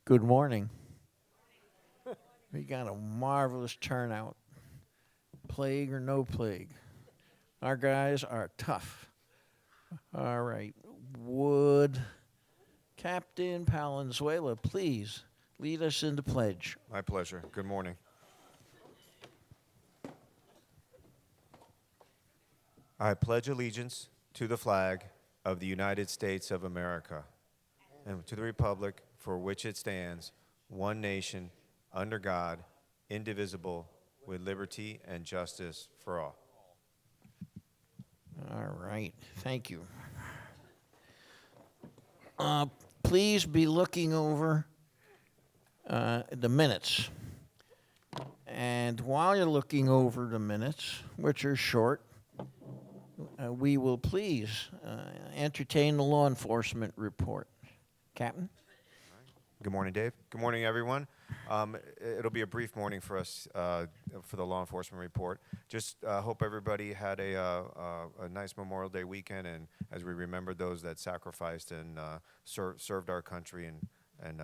Good morning. We got a marvelous turnout, plague or no plague. Our guys are tough. All right. Would Captain Palenzuela please lead us in the pledge? My pleasure. Good morning. I pledge allegiance to the flag of the United States of America and to the republic for which it stands, one nation, under God, indivisible, with liberty and justice for all. All right. Thank you. Please be looking over the minutes. And while you're looking over the minutes, which are short, we will please entertain the law enforcement report. Captain? Good morning, Dave. Good morning, everyone. It'll be a brief morning for us for the law enforcement report. Just hope everybody had a nice Memorial Day weekend, and as we remembered those that sacrificed and served our country and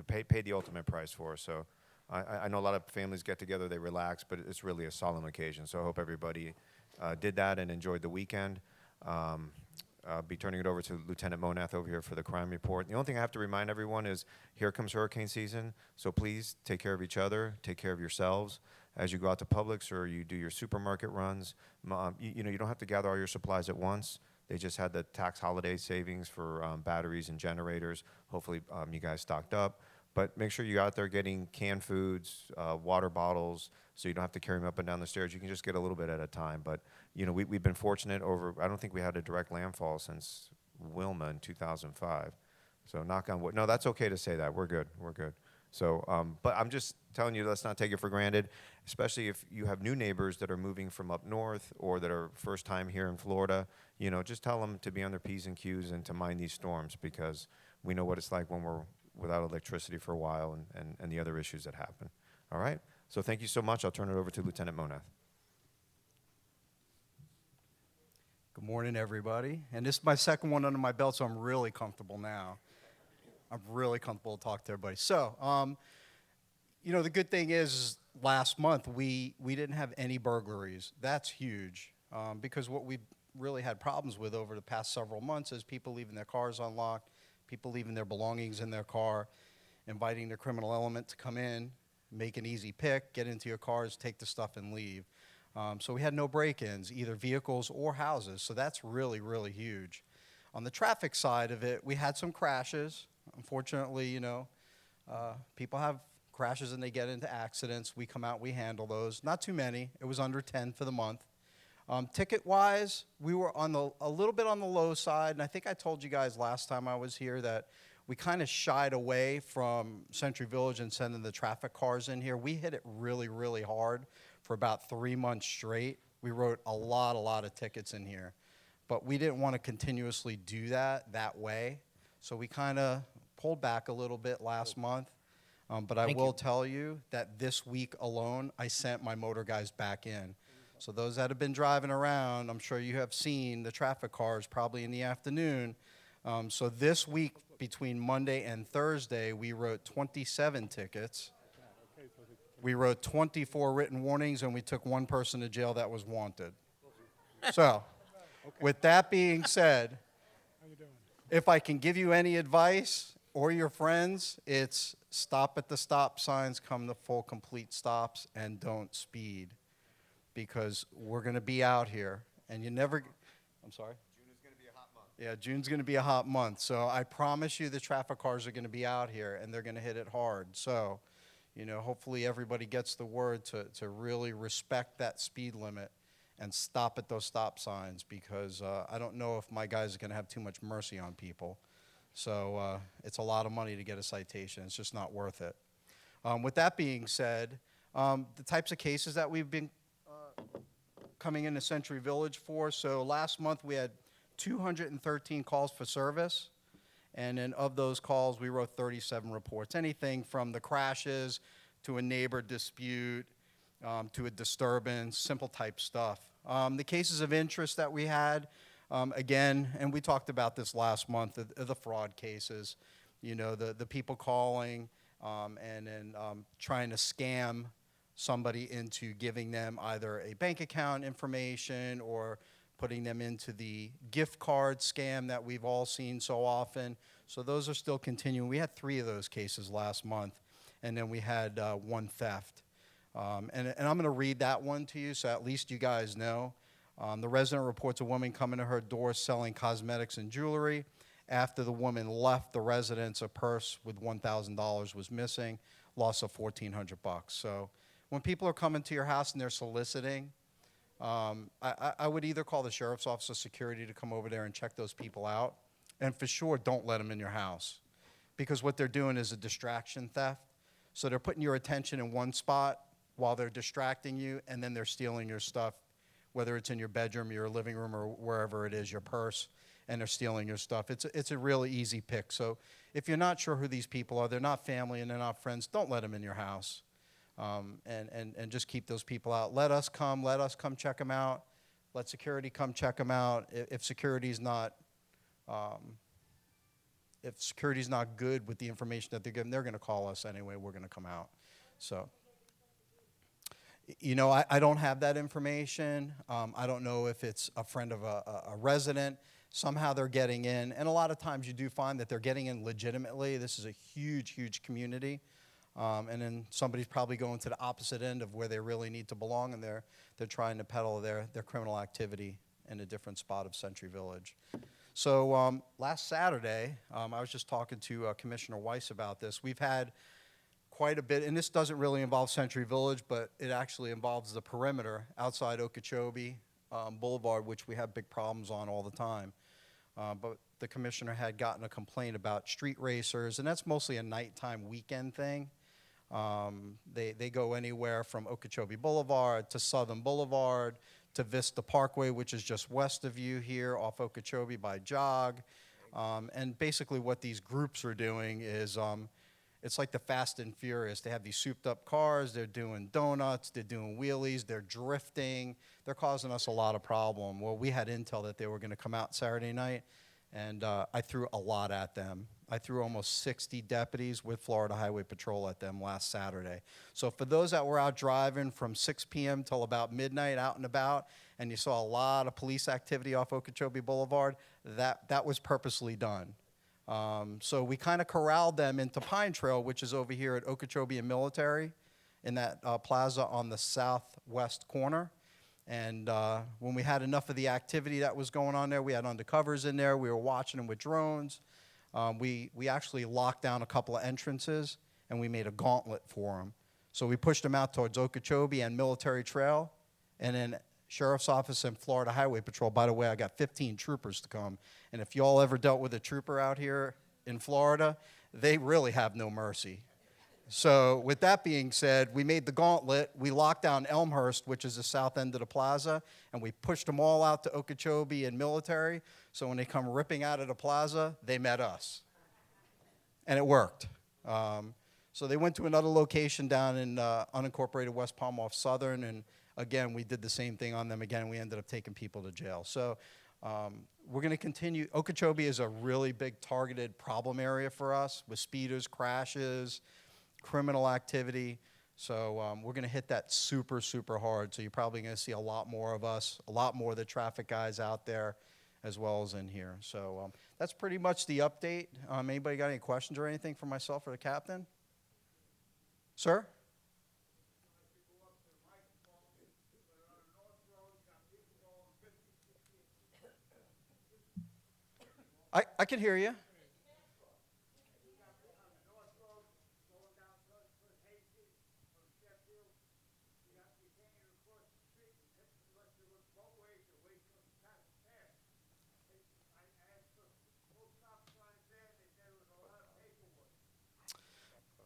paid the ultimate price for us. So I know a lot of families get together, they relax, but it's really a solemn occasion. So I hope everybody did that and enjoyed the weekend. I'll be turning it over to Lieutenant Monath over here for the crime report. The only thing I have to remind everyone is here comes hurricane season, so please take care of each other, take care of yourselves as you go out to Publix or you do your supermarket runs. You don't have to gather all your supplies at once. They just had the tax holiday savings for batteries and generators. Hopefully you guys stocked up. But make sure you're out there getting canned foods, water bottles, so you don't have to carry them up and down the stairs. You can just get a little bit at a time. But, we've been fortunate I don't think we had a direct landfall since Wilma in 2005. So knock on wood. No, that's okay to say that. We're good. So, but I'm just telling you, let's not take it for granted, especially if you have new neighbors that are moving from up north or that are first time here in Florida. Just tell them to be on their P's and Q's and to mind these storms, because we know what it's like when we're without electricity for a while and the other issues that happen. All right? So thank you so much. I'll turn it over to Lieutenant Monath. Good morning, everybody. And this is my second one under my belt, so I'm really comfortable now. I'm really comfortable to talk to everybody. So, the good thing is last month we didn't have any burglaries. That's huge, because what we really had problems with over the past several months is people leaving their cars unlocked, people leaving their belongings in their car, inviting the criminal element to come in, make an easy pick, get into your cars, take the stuff, and leave. So we had no break-ins, either vehicles or houses, so that's really, really huge. On the traffic side of it, we had some crashes. Unfortunately, people have crashes and they get into accidents. We come out, we handle those. Not too many. It was under 10 for the month. Ticket-wise, we were a little bit on the low side, and I think I told you guys last time I was here that we kind of shied away from Century Village and sending the traffic cars in here. We hit it really, really hard for about 3 months straight. We wrote a lot of tickets in here, but we didn't want to continuously do that way, so we kind of pulled back a little bit last month. But I will tell you that this week alone, I sent my motor guys back in. So those that have been driving around, I'm sure you have seen the traffic cars probably in the afternoon. So this week, between Monday and Thursday, we wrote 27 tickets. We wrote 24 written warnings, and we took one person to jail that was wanted. So, with that being said, if I can give you any advice or your friends, it's stop at the stop signs, come to full complete stops, and don't speed. Because we're going to be out here, and I'm sorry? June is going to be a hot month. Yeah, June's going to be a hot month, so I promise you the traffic cars are going to be out here, and they're going to hit it hard. So, hopefully everybody gets the word to really respect that speed limit and stop at those stop signs, because I don't know if my guys are going to have too much mercy on people. So it's a lot of money to get a citation. It's just not worth it. With that being said, the types of cases that we've been coming into Century Village for. So last month we had 213 calls for service, and then of those calls we wrote 37 reports. Anything from the crashes to a neighbor dispute to a disturbance, simple type stuff. The cases of interest that we had, again, and we talked about this last month, the fraud cases. You know, the people calling and then trying to scam somebody into giving them either a bank account information or putting them into the gift card scam that we've all seen so often. So those are still continuing. We had 3 of those cases last month, and then we had 1 theft. And I'm going to read that one to you so at least you guys know. The resident reports a woman coming to her door selling cosmetics and jewelry. After the woman left the residence, a purse with $1,000 was missing, loss of $1,400. So when people are coming to your house and they're soliciting, I would either call the sheriff's office or security to come over there and check those people out. And for sure, don't let them in your house, because what they're doing is a distraction theft. So they're putting your attention in one spot while they're distracting you, and then they're stealing your stuff, whether it's in your bedroom, your living room, or wherever it is, your purse, and they're stealing your stuff. It's a really easy pick. So if you're not sure who these people are, they're not family and they're not friends, don't let them in your house. And just keep those people out. Let us come check them out. Let security come check them out. If security's not good with the information that they're giving, they're going to call us anyway. We're going to come out. So, you know, I don't have that information. I don't know if it's a friend of a resident. Somehow they're getting in. And a lot of times you do find that they're getting in legitimately. This is a huge, huge community. And then somebody's probably going to the opposite end of where they really need to belong, and they're trying to peddle their criminal activity in a different spot of Century Village. So last Saturday, I was just talking to Commissioner Weiss about this. We've had quite a bit, and this doesn't really involve Century Village, but it actually involves the perimeter outside Okeechobee Boulevard, which we have big problems on all the time. But the commissioner had gotten a complaint about street racers, and that's mostly a nighttime weekend thing. They go anywhere from Okeechobee Boulevard to Southern Boulevard to Vista Parkway, which is just west of you here off Okeechobee by Jog. And basically what these groups are doing is it's like the Fast and Furious. They have these souped up cars. They're doing donuts. They're doing wheelies. They're drifting. They're causing us a lot of problem. Well, we had intel that they were going to come out Saturday night, and I threw a lot at them. I threw almost 60 deputies with Florida Highway Patrol at them last Saturday. So for those that were out driving from 6 p.m. till about midnight out and about, and you saw a lot of police activity off Okeechobee Boulevard, that was purposely done. So we kind of corralled them into Pine Trail, which is over here at Okeechobee and Military in that plaza on the southwest corner. And when we had enough of the activity that was going on there, we had undercovers in there. We were watching them with drones. We actually locked down a couple of entrances, and we made a gauntlet for them. So we pushed them out towards Okeechobee and Military Trail, and then Sheriff's Office and Florida Highway Patrol. By the way, I got 15 troopers to come. And if y'all ever dealt with a trooper out here in Florida, they really have no mercy. So with that being said, we made the gauntlet. We locked down Elmhurst, which is the south end of the plaza, and we pushed them all out to Okeechobee and Military. So when they come ripping out of the plaza, they met us. And it worked. So they went to another location down in unincorporated West Palm off Southern, and again, we did the same thing on them again. We ended up taking people to jail. So we're going to continue. Okeechobee is a really big targeted problem area for us with speeders, crashes, criminal activity. So we're going to hit that super, super hard. So you're probably going to see a lot more of us, a lot more of the traffic guys out there as well as in here. So that's pretty much the update. Anybody got any questions or anything for myself or the captain? Sir? I can hear you.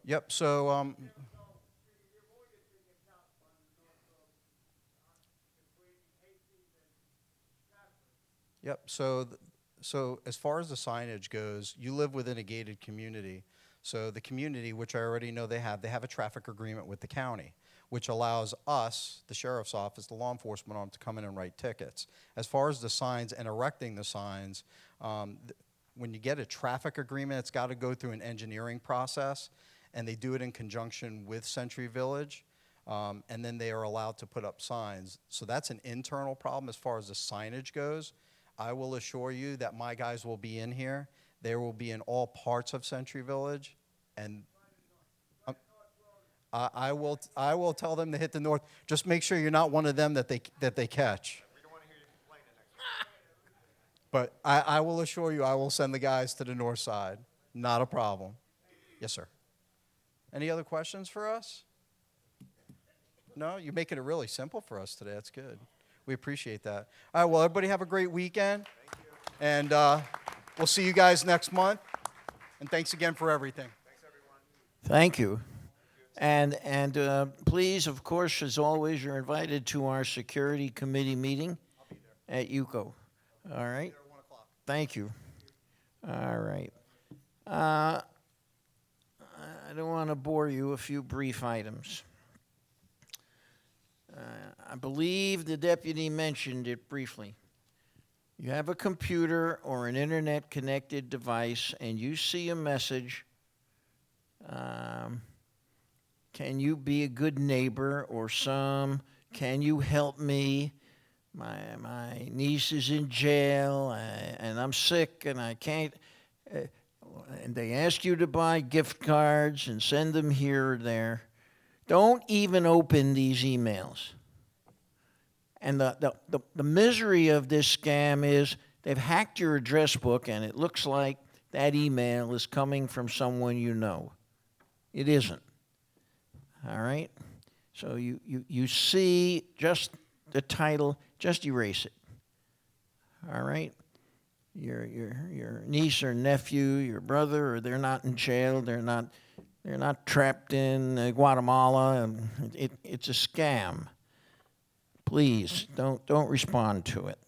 Yep, so yep, so as far as the signage goes, you live within a gated community. So the community, which I already know they have a traffic agreement with the county, which allows us, the sheriff's office, the law enforcement arm, to come in and write tickets. As far as the signs and erecting the signs, when you get a traffic agreement, it's got to go through an engineering process, and they do it in conjunction with Century Village, and then they are allowed to put up signs. So that's an internal problem as far as the signage goes. I will assure you that my guys will be in here. They will be in all parts of Century Village, and I will tell them to hit the north. Just make sure you're not one of them that they catch. We don't want to hear you complaining next time. But I will assure you, I will send the guys to the north side. Not a problem. Yes, sir. Any other questions for us? No? You're making it really simple for us today. That's good. We appreciate that. All right, well, everybody have a great weekend. Thank you. And we'll see you guys next month. And thanks again for everything. Thanks, everyone. Thank you. And please, of course, as always, you're invited to our security committee meeting at UCO. All right? Thank you. All right. I don't want to bore you. A few brief items. I believe the deputy mentioned it briefly. You have a computer or an internet-connected device, and you see a message. Can you be a good neighbor? Or can you help me? My niece is in jail, and I'm sick, and I can't. And they ask you to buy gift cards and send them here or there. Don't even open these emails. And the misery of this scam is they've hacked your address book, and it looks like that email is coming from someone you know. It isn't. All right? So you see just the title, just erase it. All right? Your niece or nephew, your brother, or they're not in jail, they're not trapped in Guatemala, and it's a scam. Please don't respond to it.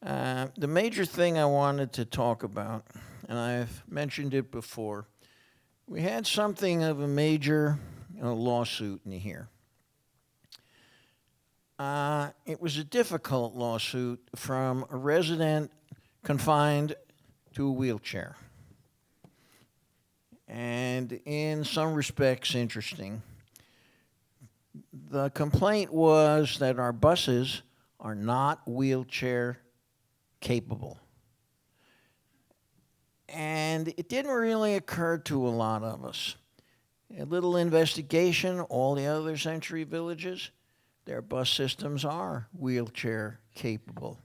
The major thing I wanted to talk about, and I've mentioned it before, we had something of a major lawsuit in here. It was a difficult lawsuit from a resident confined to a wheelchair. And in some respects, interesting. The complaint was that our buses are not wheelchair capable. And it didn't really occur to a lot of us. A little investigation, all the other Century Villages, their bus systems are wheelchair capable.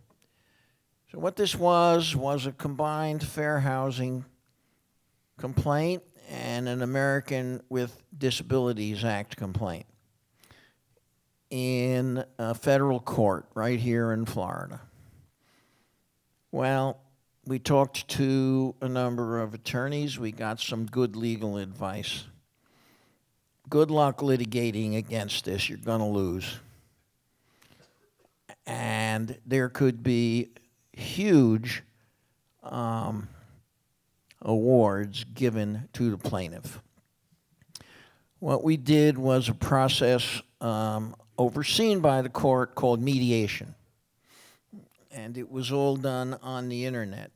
So what this was a combined fair housing complaint and an American with Disabilities Act complaint in a federal court right here in Florida. Well, we talked to a number of attorneys. We got some good legal advice. Good luck litigating against this. You're going to lose. And there could be huge awards given to the plaintiff. What we did was a process overseen by the court called mediation. And it was all done on the internet.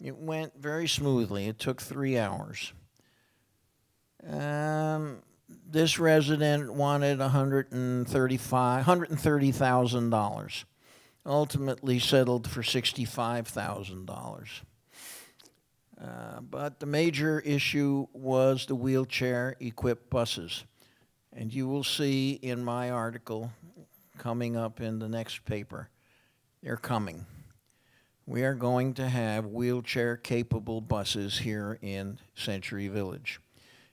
It went very smoothly. It took 3 hours. This resident wanted $130,000. Ultimately settled for $65,000. But the major issue was the wheelchair-equipped buses. And you will see in my article coming up in the next paper, they're coming. We are going to have wheelchair-capable buses here in Century Village.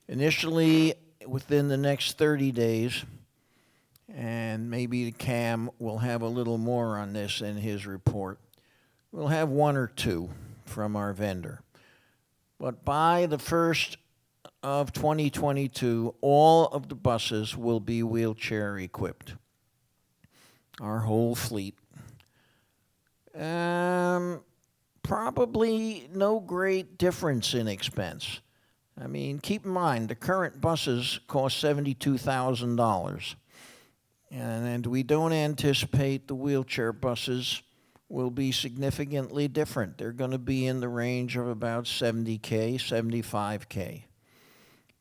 Initially, within the next 30 days, and maybe Cam will have a little more on this in his report, we'll have 1 or 2 from our vendor. But by the 1st of 2022, all of the buses will be wheelchair-equipped. Our whole fleet. Probably no great difference in expense. I mean, keep in mind, the current buses cost $72,000. And we don't anticipate the wheelchair buses will be significantly different. They're going to be in the range of about 70K, 75K.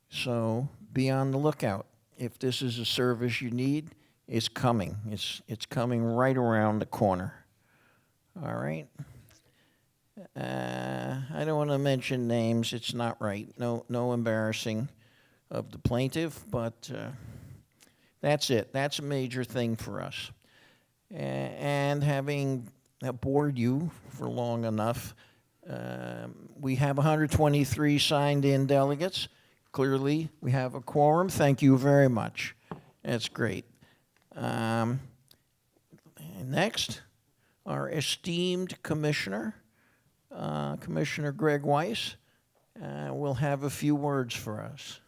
So be on the lookout. If this is a service you need, it's coming. It's coming right around the corner. All right? I don't want to mention names. It's not right. No embarrassing of the plaintiff, but that's it. That's a major thing for us. And having bored you for long enough, we have 123 signed-in delegates. Clearly, we have a quorum. Thank you very much. That's great. Next, our esteemed commissioner, Commissioner Greg Weiss, will have a few words for us.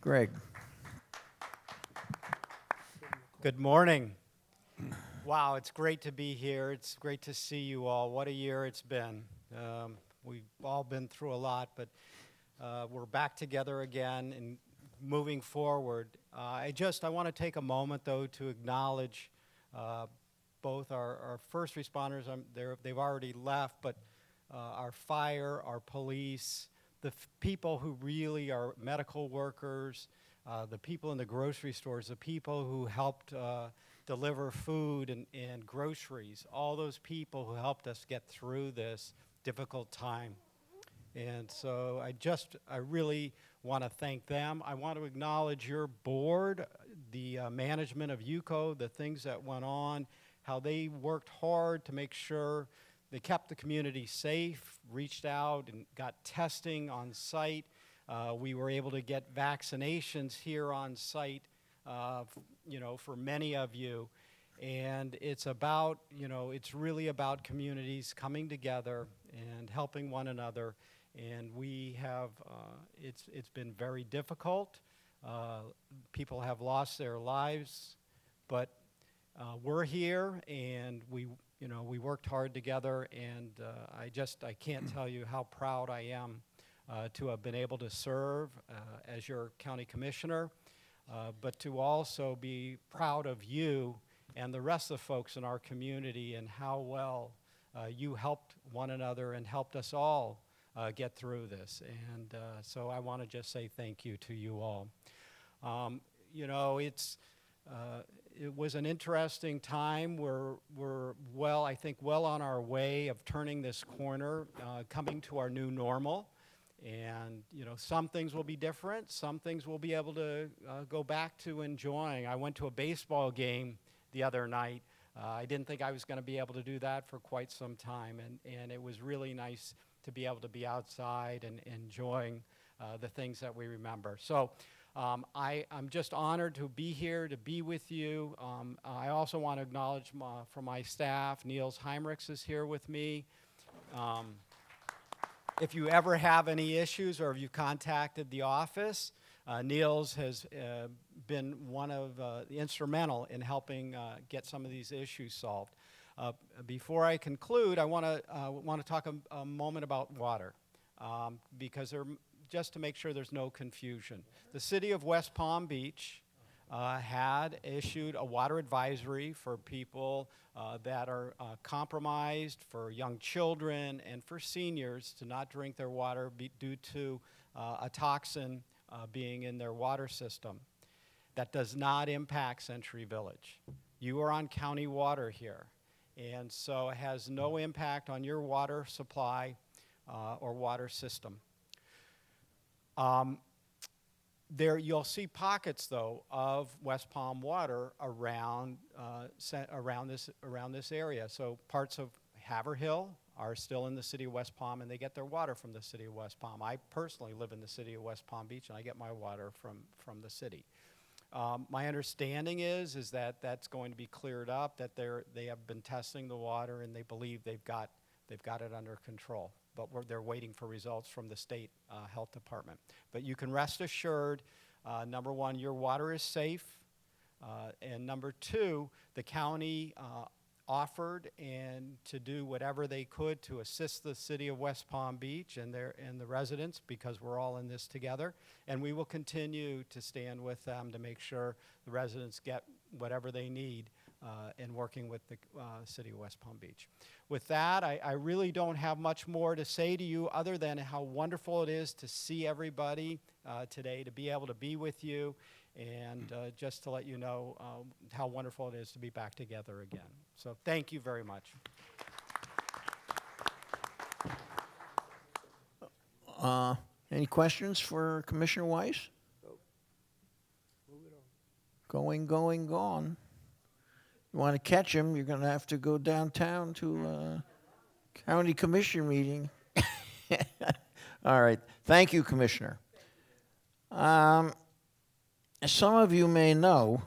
Greg. Good morning. Wow, it's great to be here. It's great to see you all. What a year it's been. We've all been through a lot, but we're back together again and moving forward. I want to take a moment, though, to acknowledge both our first responders. They've already left, but our fire, our police, the people who really are medical workers, the people in the grocery stores, the people who helped deliver food and groceries, all those people who helped us get through this difficult time. And so I really want to thank them. I want to acknowledge your board, the management of UCO, the things that went on, how they worked hard to make sure they kept the community safe, reached out and got testing on site. We were able to get vaccinations here on site, for many of you. And it's about, it's really about communities coming together and helping one another. And we have, it's been very difficult. People have lost their lives, but we're here and we worked hard together. And I can't tell you how proud I am to have been able to serve as your county commissioner, but to also be proud of you and the rest of the folks in our community and how well you helped one another and helped us all get through this. And so I want to just say thank you to you all. It was an interesting time. We're I think well on our way of turning this corner, coming to our new normal. And, some things will be different. Some things we'll be able to go back to enjoying. I went to a baseball game the other night. I didn't think I was going to be able to do that for quite some time. And it was really nice to be able to be outside and enjoying the things that we remember. So I'm just honored to be here, to be with you. I also want to acknowledge from my staff, Niels Heinrichs is here with me. If you ever have any issues or if you contacted the office, Niels has been instrumental in helping get some of these issues solved. Before I conclude, I want to talk a moment about water, because just to make sure there's no confusion. The city of West Palm Beach had issued a water advisory for people that are compromised, for young children, and for seniors to not drink their water due to a toxin being in their water system. That does not impact Century Village. You are on county water here, and so it has no impact on your water supply or water system. You'll see pockets, though, of West Palm water around this area. So parts of Haverhill are still in the city of West Palm, and they get their water from the city of West Palm. I personally live in the city of West Palm Beach, and I get my water from the city. My understanding is that that's going to be cleared up, that they have been testing the water, and they believe they've got it under control. But they're waiting for results from the state health department. But you can rest assured, number one, your water is safe, and number two, the county offered and to do whatever they could to assist the city of West Palm Beach and the residents, because we're all in this together, and we will continue to stand with them to make sure the residents get whatever they need in working with the City of West Palm Beach. With that, I really don't have much more to say to you other than how wonderful it is to see everybody today, to be able to be with you, and just to let you know how wonderful it is to be back together again. So thank you very much. Any questions for Commissioner Weiss? Going, gone. You want to catch him, you're going to have to go downtown to a county commission meeting. All right. Thank you, Commissioner. As some of you may know,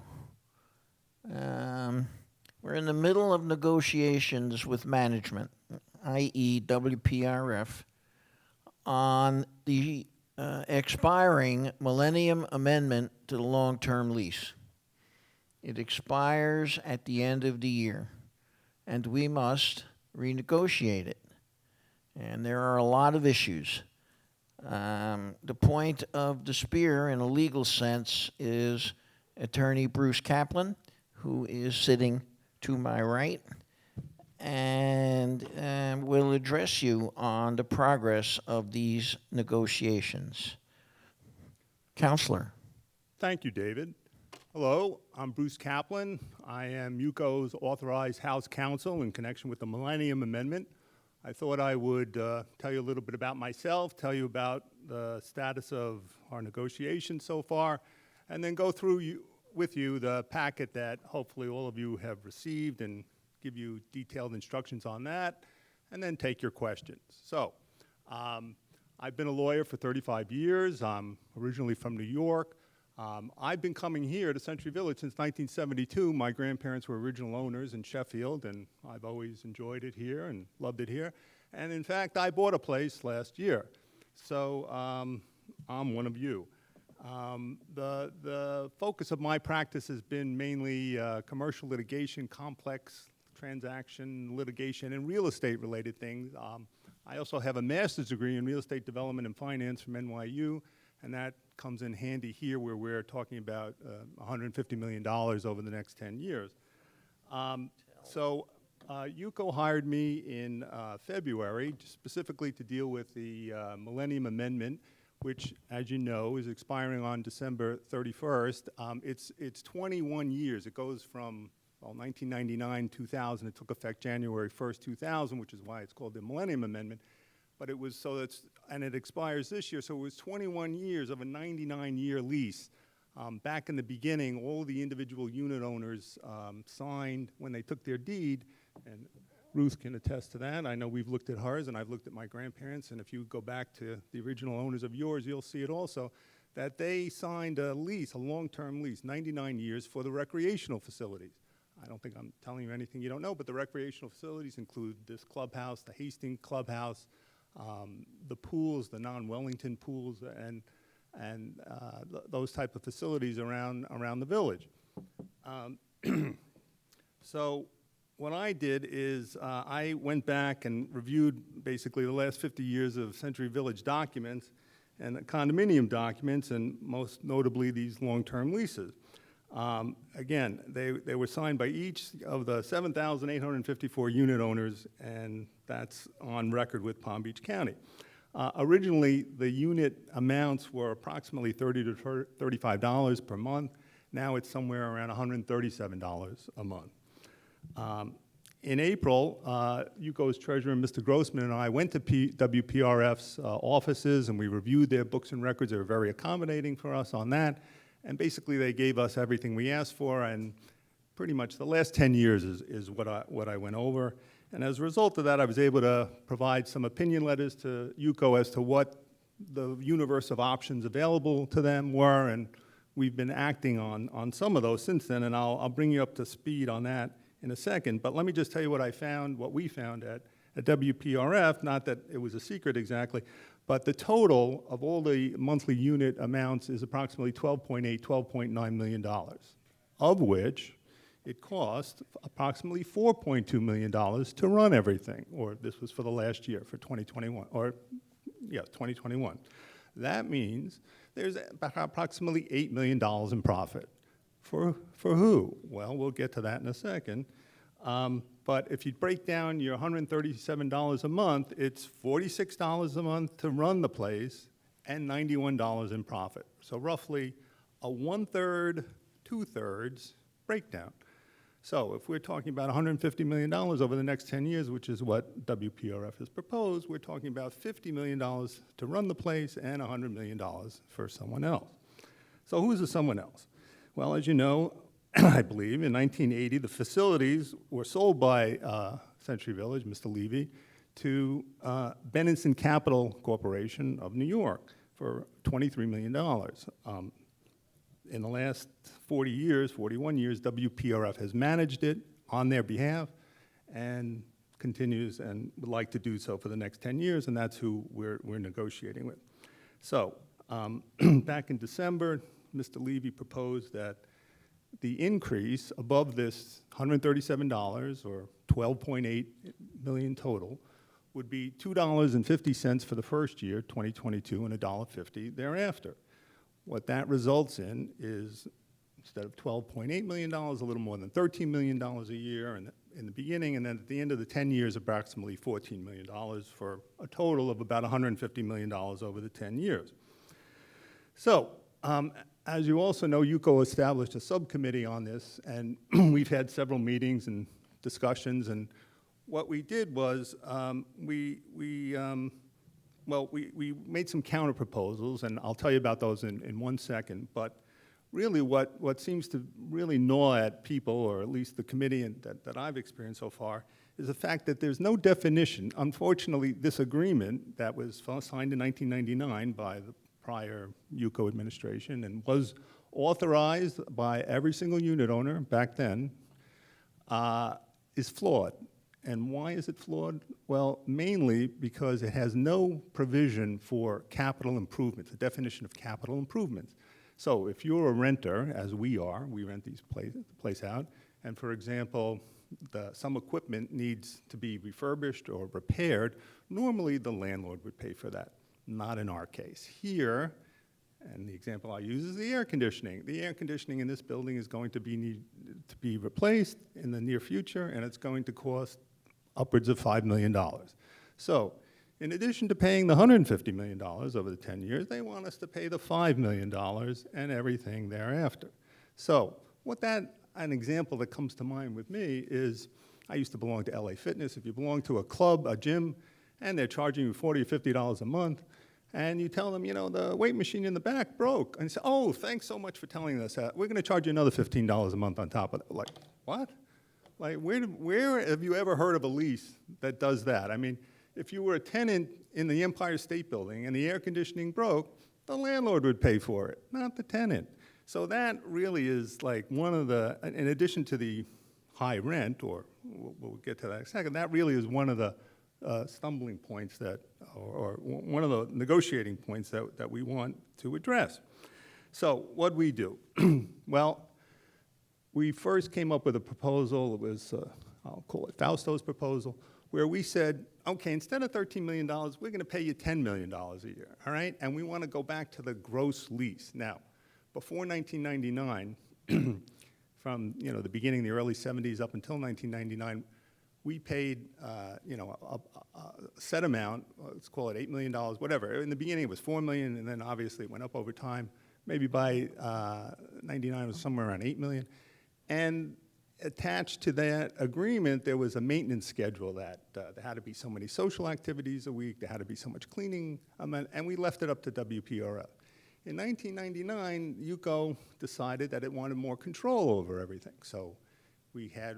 we're in the middle of negotiations with management, i.e. WPRF, on the expiring Millennium Amendment to the long-term lease. It expires at the end of the year, and we must renegotiate it. And there are a lot of issues. The point of the spear, in a legal sense, is Attorney Bruce Kaplan, who is sitting to my right, and will address you on the progress of these negotiations. Counselor. Thank you, David. Hello, I'm Bruce Kaplan. I am UCO's authorized House counsel in connection with the Millennium Amendment. I thought I would tell you a little bit about myself, tell you about the status of our negotiations so far, and then go through with you the packet that hopefully all of you have received and give you detailed instructions on that, and then take your questions. So, I've been a lawyer for 35 years. I'm originally from New York. I've been coming here to Century Village since 1972. My grandparents were original owners in Sheffield, and I've always enjoyed it here and loved it here. And in fact, I bought a place last year. So I'm one of you. The focus of my practice has been mainly commercial litigation, complex transaction litigation, and real estate related things. I also have a master's degree in real estate development and finance from NYU, and that comes in handy here where we're talking about $150 million over the next 10 years. UCO hired me in February specifically to deal with the Millennium Amendment, which, as you know, is expiring on December 31st. It's 21 years. It goes from 1999, 2000. It took effect January 1st, 2000, which is why it's called the Millennium Amendment. But it was and it expires this year, so it was 21 years of a 99-year lease. Back in the beginning, all the individual unit owners signed when they took their deed, and Ruth can attest to that. I know we've looked at hers, and I've looked at my grandparents, and if you go back to the original owners of yours, you'll see it also, that they signed a lease, a long-term lease, 99 years for the recreational facilities. I don't think I'm telling you anything you don't know, but the recreational facilities include this clubhouse, the Hastings Clubhouse, the pools, the non-Wellington pools, and those type of facilities around the village. So what I did is I went back and reviewed basically the last 50 years of Century Village documents and condominium documents, and most notably these long-term leases. Again, they were signed by each of the 7,854 unit owners, and that's on record with Palm Beach County. Originally, the unit amounts were approximately $30 to $35 per month. Now it's somewhere around $137 a month. In April, UCO's treasurer, Mr. Grossman, and I went to WPRF's offices, and we reviewed their books and records. They were very accommodating for us on that. And basically, they gave us everything we asked for, and pretty much the last 10 years is what I went over. And as a result of that, I was able to provide some opinion letters to UCO as to what the universe of options available to them were, and we've been acting on some of those since then, and I'll bring you up to speed on that in a second. But let me just tell you what I found, what we found at WPRF, not that it was a secret exactly, but the total of all the monthly unit amounts is approximately $12.9 million, of which it cost approximately $4.2 million to run everything, or this was for the last year, for 2021, 2021. That means there's approximately $8 million in profit For who? Well, we'll get to that in a second. But if you break down your $137 a month, it's $46 a month to run the place and $91 in profit. So roughly a 1/3, 2/3 breakdown. So if we're talking about $150 million over the next 10 years, which is what WPRF has proposed, we're talking about $50 million to run the place and $100 million for someone else. So who's the someone else? Well, as you know, I believe in 1980, the facilities were sold by Century Village, Mr. Levy, to Benenson Capital Corporation of New York for $23 million. In the last 40 years, 41 years, WPRF has managed it on their behalf and continues and would like to do so for the next 10 years, and that's who we're negotiating with. So back in December, Mr. Levy proposed that the increase above this $137 or $12.8 million total would be $2.50 for the first year, 2022, and $1.50 thereafter. What that results in is, instead of $12.8 million, a little more than $13 million a year in the beginning, and then at the end of the 10 years, approximately $14 million for a total of about $150 million over the 10 years. So, as you also know, UCO established a subcommittee on this, and we've had several meetings and discussions, and what we did was we made some counter proposals, and I'll tell you about those in 1 second, but really what seems to really gnaw at people, or at least the committee that I've experienced so far, is the fact that there's no definition. Unfortunately, this agreement that was signed in 1999 by the prior UCO administration and was authorized by every single unit owner back then, is flawed. And why is it flawed? Well, mainly because it has no provision for capital improvements, a definition of capital improvements. So if you're a renter, as we are, we rent the place out, and for example, some equipment needs to be refurbished or repaired, normally the landlord would pay for that. Not in our case. Here, and the example I use is the air conditioning. The air conditioning in this building is going to need to be replaced in the near future, and it's going to cost upwards of $5 million. So, in addition to paying the $150 million over the 10 years, they want us to pay the $5 million and everything thereafter. So, an example that comes to mind with me is, I used to belong to LA Fitness. If you belong to a club, a gym, and they're charging you $40 or $50 a month, and you tell them, the weight machine in the back broke, and you say, oh, thanks so much for telling us that. We're going to charge you another $15 a month on top of that. Like, what? Like, where have you ever heard of a lease that does that? I mean, if you were a tenant in the Empire State Building and the air conditioning broke, the landlord would pay for it, not the tenant. So that really is like one of the, in addition to the high rent, or we'll get to that in a second, that really is one of the stumbling points that, or one of the negotiating points that we want to address. So what we do? Well, we first came up with a proposal. It was, I'll call it Fausto's proposal, where we said, okay, instead of $13 million, we're going to pay you $10 million a year, all right? And we want to go back to the gross lease. Now, before 1999, from the beginning, the early 70s up until 1999, we paid a set amount, let's call it $8 million, whatever. In the beginning, it was $4 million, and then obviously it went up over time. Maybe by 99, it was somewhere around $8 million. And attached to that agreement, there was a maintenance schedule that there had to be so many social activities a week, there had to be so much cleaning, and we left it up to WPRF. In 1999, UCO decided that it wanted more control over everything. So we had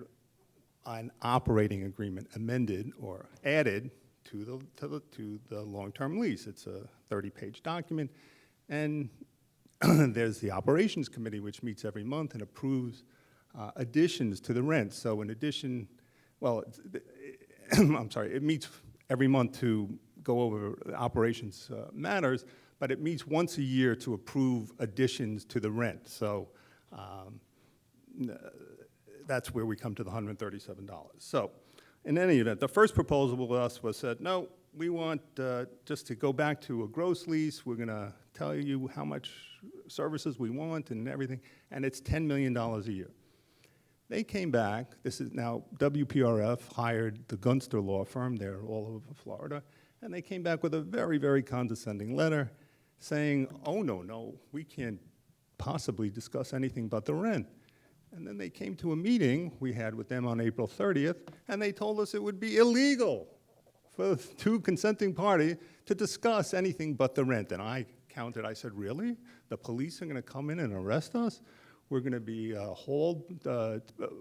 an operating agreement amended or added to the long-term lease. It's a 30-page document, and there's the operations committee, which meets every month and approves additions to the rent. So in addition, well, I'm sorry, it meets every month to go over the operations matters, but it meets once a year to approve additions to the rent. So that's where we come to the $137. So in any event, the first proposal with us was said, no, we want just to go back to a gross lease. We're going to tell you how much services we want and everything, and it's $10 million a year. They came back, this is now WPRF hired the Gunster law firm, they're all over Florida, and they came back with a very, very condescending letter saying, oh, no, we can't possibly discuss anything but the rent. And then they came to a meeting we had with them on April 30th, and they told us it would be illegal for two consenting parties to discuss anything but the rent. And I countered, I said, really? The police are gonna come in and arrest us? We're gonna be hauled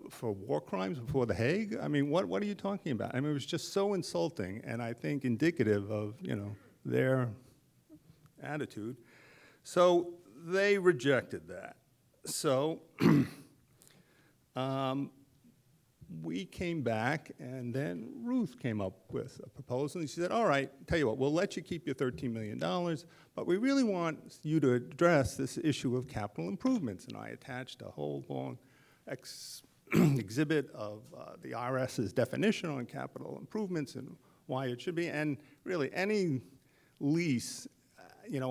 for war crimes before The Hague? I mean, what are you talking about? I mean, it was just so insulting, and I think indicative of, their attitude. So they rejected that. So we came back, and then Ruth came up with a proposal, and she said, all right, tell you what, we'll let you keep your $13 million, but we really want you to address this issue of capital improvements. And I attached a whole long exhibit of the IRS's definition on capital improvements and why it should be. And really, any lease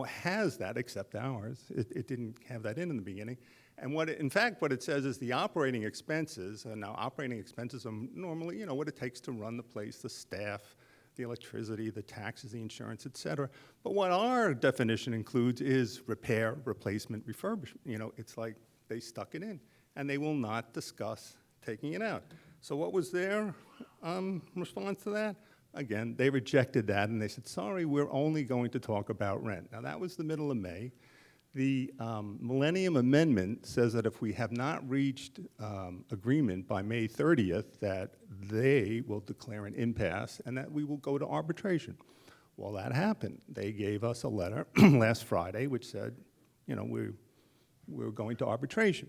has that except ours. It didn't have that in the beginning. And in fact, what it says is the operating expenses, and now operating expenses are normally, what it takes to run the place, the staff, the electricity, the taxes, the insurance, et cetera. But what our definition includes is repair, replacement, refurbishment. It's like they stuck it in, and they will not discuss taking it out. So what was their response to that? Again, they rejected that, and they said, sorry, we're only going to talk about rent. Now, that was the middle of May. The Millennium Amendment says that if we have not reached agreement by May 30th, that they will declare an impasse and that we will go to arbitration. Well, that happened. They gave us a letter last Friday which said, we're going to arbitration.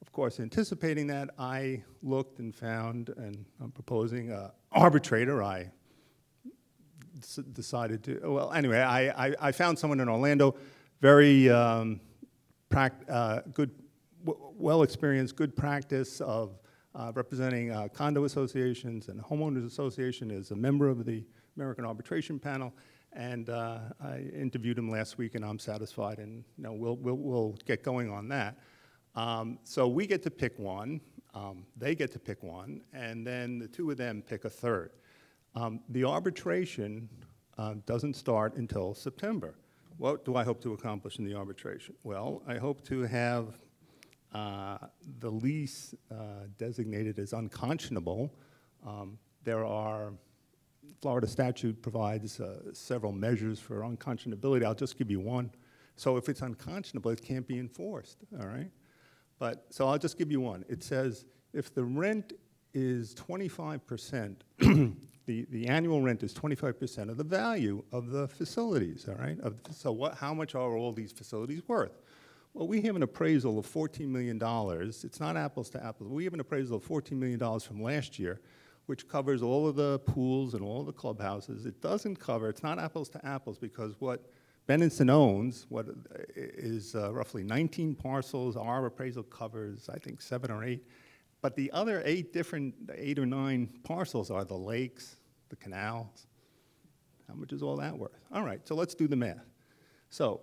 Of course, anticipating that, I looked and found, and I'm proposing an arbitrator. I decided to, well, anyway, I found someone in Orlando, very good, well-experienced, good practice of representing condo associations and homeowners association, is a member of the American Arbitration Panel, and I interviewed him last week, and I'm satisfied, and we'll get going on that. So we get to pick one, they get to pick one, and then the two of them pick a third. The arbitration doesn't start until September. What do I hope to accomplish in the arbitration? Well, I hope to have the lease designated as unconscionable. Florida statute provides several measures for unconscionability. I'll just give you one. So if it's unconscionable, it can't be enforced, all right? So I'll just give you one. It says if the rent is 25%, the annual rent is 25% of the value of the facilities, all right? So how much are all these facilities worth? Well, we have an appraisal of $14 million. It's not apples to apples. We have an appraisal of $14 million from last year, which covers all of the pools and all the clubhouses. It doesn't cover, it's not apples to apples, because what Benenson owns, what is roughly 19 parcels. Our appraisal covers, I think, 7 or 8. But the other 8 or 9 parcels are the lakes, the canals. How much is all that worth? All right, so let's do the math. So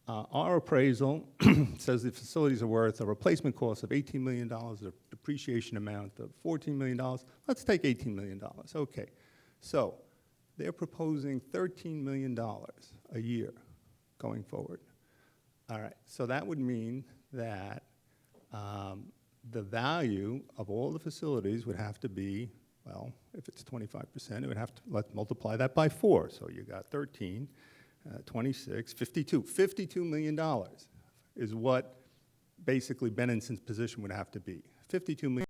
our appraisal says the facilities are worth a replacement cost of $18 million, a depreciation amount of $14 million. Let's take $18 million. Okay, so they're proposing $13 million a year going forward. All right, so that would mean that the value of all the facilities would have to be, well, if it's 25%, it would have to, let's multiply that by 4. So you got 13, 26, 52. $52 million is what basically Benenson's position would have to be. $52 million.